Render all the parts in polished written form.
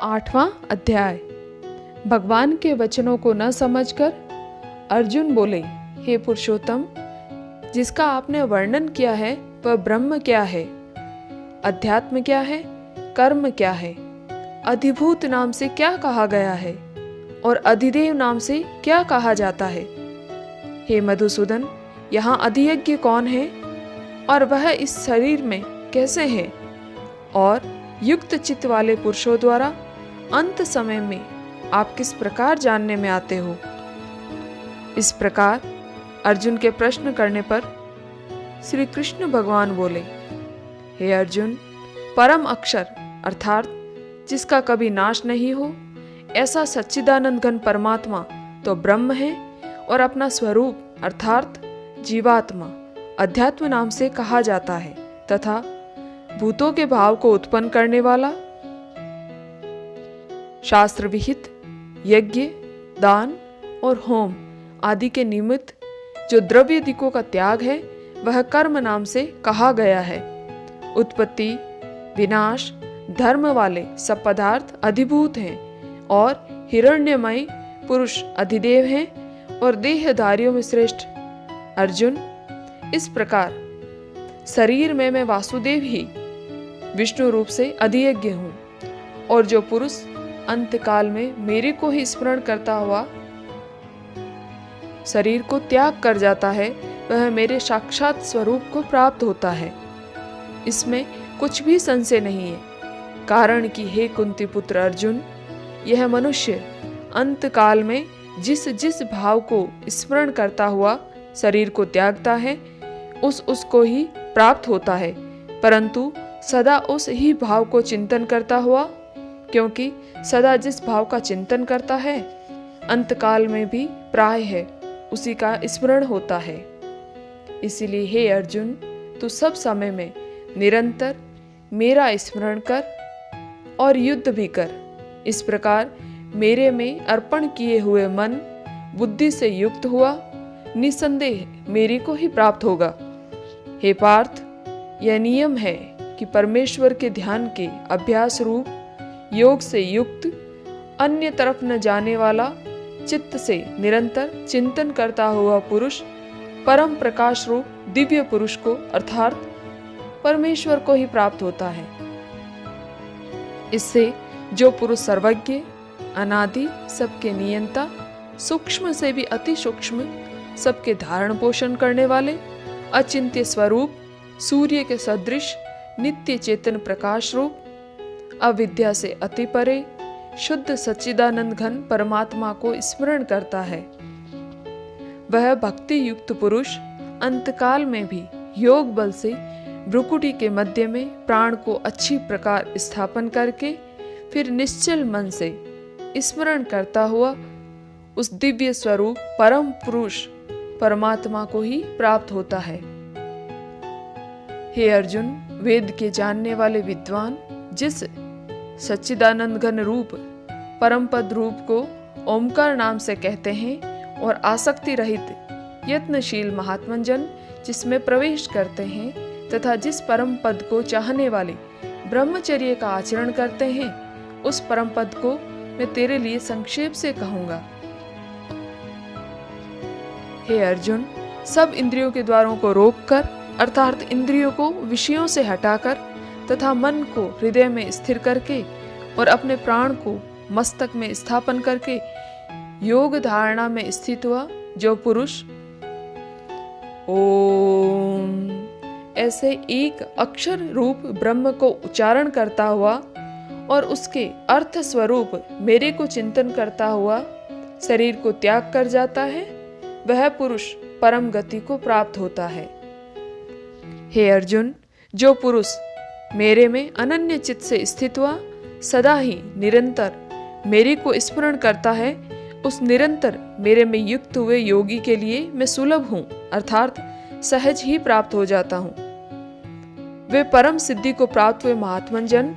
8वां अध्याय। भगवान के वचनों को न समझकर अर्जुन बोले, हे पुरुषोत्तम, जिसका आपने वर्णन किया है वह ब्रह्म क्या है, अध्यात्म क्या है, कर्म क्या है, अधिभूत नाम से क्या कहा गया है और अधिदेव नाम से क्या कहा जाता है। हे मधुसूदन, यहाँ अधियज्ञ कौन है और वह इस शरीर में कैसे है, और युक्त चित्त वाले पुरुषों द्वारा अंत समय में आप किस प्रकार जानने में आते हो। इस प्रकार अर्जुन के प्रश्न करने पर श्री कृष्ण भगवान बोले, हे अर्जुन, परम अक्षर अर्थात जिसका कभी नाश नहीं हो, ऐसा सच्चिदानंद घन परमात्मा तो ब्रह्म है और अपना स्वरूप अर्थात जीवात्मा अध्यात्म नाम से कहा जाता है, तथा भूतों के भाव को उत्पन्न करने वाला, शास्त्र विहित यज्ञ, दान और होम आदि के निमित्त जो द्रव्य दिकों का त्याग है वह कर्म नाम से कहा गया है। उत्पत्ति विनाश धर्म वाले सब पदार्थ अधिभूत हैं और हिरण्यमय पुरुष अधिदेव हैं और देहधारियों में श्रेष्ठ। अर्जुन, इस प्रकार शरीर में मैं वासुदेव ही विष्णु रूप से अधियज्ञ हूँ, और जो पुरुष अंतकाल में मेरे को ही स्मरण करता हुआ शरीर को त्याग कर जाता है वह मेरे साक्षात स्वरूप को प्राप्त होता है। इसमें कुछ भी संशय नहीं है, कारण कि हे कुंती पुत्र अर्जुन, यह मनुष्य अंतकाल में जिस जिस भाव को स्मरण करता हुआ शरीर को त्यागता है उसको ही प्राप्त होता है, परंतु सदा उस ही भाव को चिंतन करता हुआ, क्योंकि सदा जिस भाव का चिंतन करता है अंतकाल में भी प्राय है उसी का स्मरण होता है। इसीलिए हे अर्जुन, तू सब समय में निरंतर मेरा स्मरण कर और युद्ध भी कर। इस प्रकार मेरे में अर्पण किए हुए मन बुद्धि से युक्त हुआ निसंदेह मेरे को ही प्राप्त होगा। हे पार्थ, यह नियम है कि परमेश्वर के ध्यान के अभ्यास रूप योग से युक्त, अन्य तरफ न जाने वाला चित्त से निरंतर चिंतन करता हुआ पुरुष परम प्रकाश रूप दिव्य पुरुष को अर्थात परमेश्वर को ही प्राप्त होता है। इससे जो पुरुष सर्वज्ञ, अनादि, सबके नियंता, सूक्ष्म से भी अति सूक्ष्म, सबके धारण पोषण करने वाले, अचिंत्य स्वरूप, सूर्य के सदृश, नित्य चेतन प्रकाश रूप, अविद्या से अति परे, शुद्ध सच्चिदानंद घन परमात्मा को स्मरण करता है, वह भक्ति युक्त पुरुष अंतकाल में भी योग बल से भ्रुकुटी के मध्य में प्राण को अच्छी प्रकार स्थापन करके फिर निश्चल मन से स्मरण करता हुआ उस दिव्य स्वरूप परम पुरुष परमात्मा को ही प्राप्त होता है। हे अर्जुन, वेद के जानने वाले विद्वान जिस सच्चिदानंद घन रूप परम पद रूप को ओमकार नाम से कहते हैं और आसक्ति रहित यत्नशील महात्मन जन जिसमें प्रवेश करते हैं तथा जिस परम पद को चाहने वाले ब्रह्मचर्य का आचरण करते हैं, उस परम पद को मैं तेरे लिए संक्षेप से कहूंगा। हे अर्जुन, सब इंद्रियों के द्वारों को रोककर अर्थात इंद्रियों को विषयों से हटाकर तथा मन को हृदय में स्थिर करके और अपने प्राण को मस्तक में स्थापन करके योग धारणा में स्थित हुआ जो पुरुष ओम ऐसे एक अक्षर रूप ब्रह्म को उच्चारण करता हुआ और उसके अर्थ स्वरूप मेरे को चिंतन करता हुआ शरीर को त्याग कर जाता है, वह पुरुष परम गति को प्राप्त होता है। हे अर्जुन, जो पुरुष मेरे में अनन्य चित्त से स्थित हुआ सदा ही निरंतर मेरे को स्मरण करता है, उस निरंतर मेरे में युक्त हुए योगी के लिए मैं सुलभ हूँ अर्थात सहज ही प्राप्त हो जाता हूँ। वे परम सिद्धि को प्राप्त हुए महात्मन जन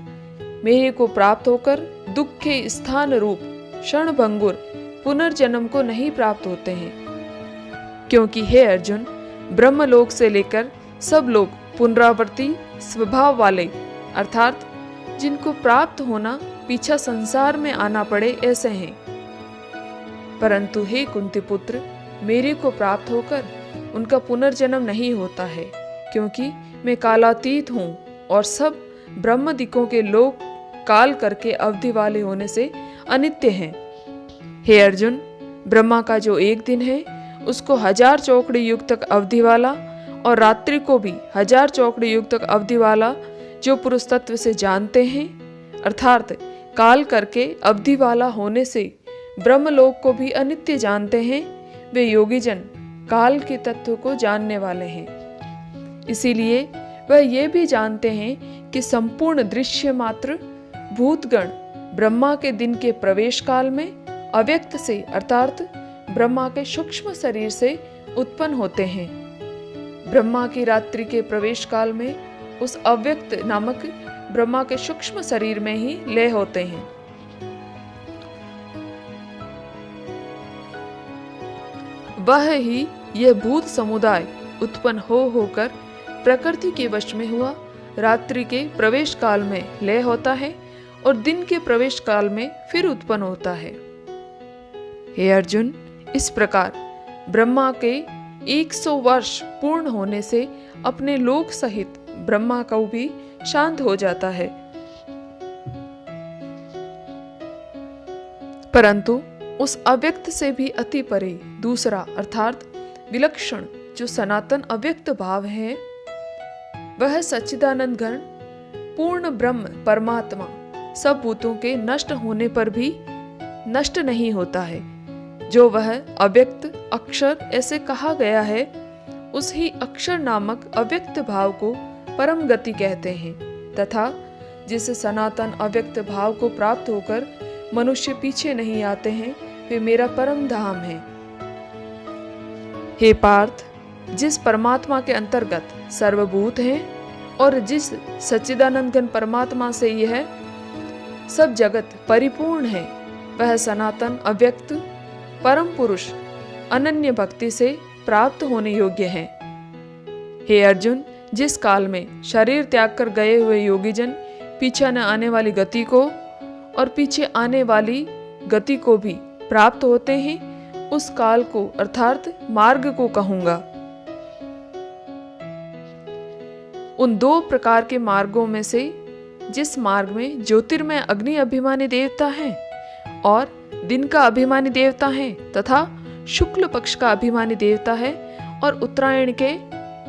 मेरे को प्राप्त होकर दुख के स्थान रूप क्षणभंगुर पुनर्जन्म को नहीं प्राप्त होते हैं, क्योंकि हे अर्जुन, ब्रह्मलोक से लेकर सब लोग पुनरावर्ती स्वभाव वाले अर्थात जिनको प्राप्त होना पीछा संसार में आना पड़े ऐसे हैं। परंतु हे कुंती पुत्र, मेरे को प्राप्त होकर उनका पुनर्जन्म नहीं होता है, क्योंकि मैं कालातीत हूँ और सब ब्रह्मदिकों के लोग काल करके अवधि वाले होने से अनित्य हैं। हे अर्जुन, ब्रह्मा का जो एक दिन है उसको 1000 चौकड़ी युग तक अवधि वाला, और रात्रि को भी 1000 चौकड़ी युग तक अवधि वाला जो पुरुष तत्व से जानते हैं, अर्थात काल करके अवधि वाला होने से ब्रह्मलोक को भी अनित्य जानते हैं, वे योगीजन काल के तत्व को जानने वाले हैं। इसीलिए वह ये भी जानते हैं कि संपूर्ण दृश्य मात्र भूतगण ब्रह्मा के दिन के प्रवेश काल में अव्यक्त से अर्थात ब्रह्मा के सूक्ष्म शरीर से उत्पन्न होते हैं। ब्रह्मा की रात्रि के प्रवेश काल में उस अव्यक्त नामक ब्रह्मा के सूक्ष्म शरीर में ही लय होते हैं। वह ही यह भूत समुदाय उत्पन्न होकर प्रकृति के वश में हुआ रात्रि के प्रवेश काल में लय होता है और दिन के प्रवेश काल में फिर उत्पन्न होता है। हे अर्जुन, इस प्रकार ब्रह्मा के 100 वर्ष पूर्ण होने से अपने लोक सहित ब्रह्मा को भी शांत हो जाता है। परंतु उस अव्यक्त से भी अति परे दूसरा अर्थात विलक्षण जो सनातन अव्यक्त भाव है, वह सच्चिदानंद घन पूर्ण ब्रह्म परमात्मा सब भूतों के नष्ट होने पर भी नष्ट नहीं होता है। जो वह अव्यक्त अक्षर ऐसे कहा गया है, उस ही अक्षर नामक अव्यक्त भाव को परम गति कहते हैं, तथा जिस सनातन अव्यक्त भाव को प्राप्त होकर मनुष्य पीछे नहीं आते हैं, वे मेरा परम धाम है। हे पार्थ, जिस परमात्मा के अंतर्गत सर्वभूत हैं और जिस सच्चिदानंद घन परमात्मा से यह सब जगत परिपूर्ण है, वह सनातन अव्यक्त परम पुरुष अनन्य भक्ति से प्राप्त होने योग्य है। हे अर्जुन, जिस काल में शरीर त्याग कर गए हुए योगीजन पीछे न आने वाली गति को और पीछे आने वाली गति को भी प्राप्त होते हैं, उस काल को अर्थात मार्ग को कहूंगा। उन 2 प्रकार के मार्गों में से जिस मार्ग में ज्योतिर्मय अग्नि अभिमानी देवता है और दिन का अभिमानी देवता है तथा शुक्ल पक्ष का अभिमानी देवता है और उत्तरायण के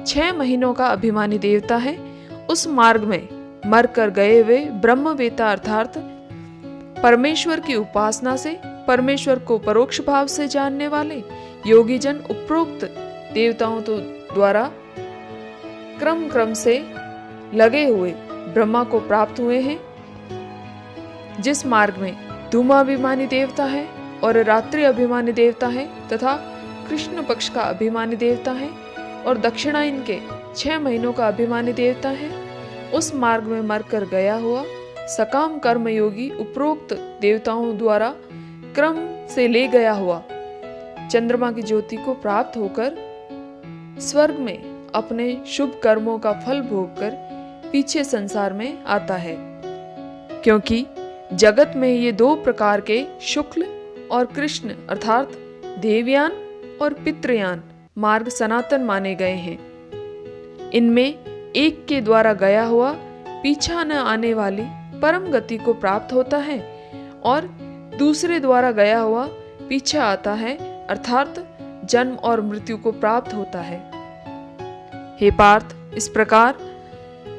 6 महीनों का अभिमानी देवता है, उस मार्ग में मर कर गए हुए ब्रह्मवेता अर्थात परमेश्वर की उपासना से परमेश्वर को परोक्ष भाव से जानने वाले योगीजन उपरोक्त देवताओं द्वारा क्रम से लगे हुए ब्रह्मा को प्राप्त हुए हैं। जिस मार्ग में धूमाभिमानी देवता है और रात्रि अभिमानी देवता है तथा कृष्ण पक्ष का अभिमानी देवता है और दक्षिणायन के 6 महीनों का अभिमानी देवता है, उस मार्ग में मरकर गया हुआ सकाम कर्म योगी उपरोक्त देवताओं द्वारा क्रम से ले गया हुआ चंद्रमा की ज्योति को प्राप्त होकर स्वर्ग में अपने शुभ कर्मों का फल भोगकर पीछे संसार में आता है। क्योंकि जगत में ये 2 प्रकार के शुक्ल और कृष्ण अर्थात देवयान और पितृयान मार्ग सनातन माने गए हैं। इनमें एक के द्वारा गया हुआ पीछा न आने वाली परम गति को प्राप्त होता है और दूसरे द्वारा गया हुआ पीछे आता है अर्थात जन्म और मृत्यु को प्राप्त होता है। हे पार्थ, इस प्रकार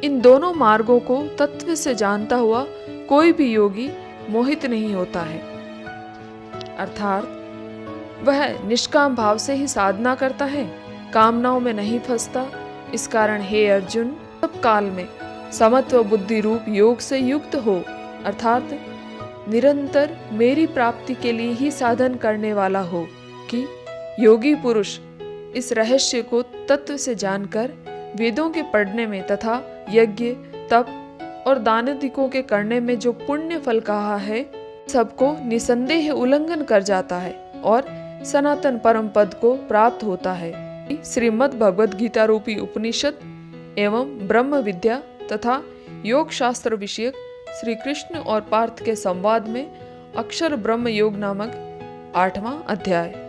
इन दोनों मार्गों को तत्व से जानता हुआ कोई भी योगी मोहित नहीं होता है, अर्थात वह निष्काम भाव से ही साधना करता है, कामनाओं में नहीं फंसता। इस कारण हे अर्जुन, सब काल में समत्व बुद्धि रूप योग से युक्त हो, अर्थात निरंतर मेरी प्राप्ति के लिए ही साधन करने वाला हो कि योगी पुरुष इस रहस्य को तत्व से जानकर वेदों के पढ़ने में तथा यज्ञ तप और दानादिकों के करने में जो पुण्य फल कहा है, सबको निसंदेह उल्लंघन कर जाता है और सनातन परम पद को प्राप्त होता है। श्रीमद् भगवद गीता रूपी उपनिषद एवं ब्रह्म विद्या तथा योग शास्त्र विषयक श्री कृष्ण और पार्थ के संवाद में अक्षर ब्रह्म योग नामक 8वां अध्याय।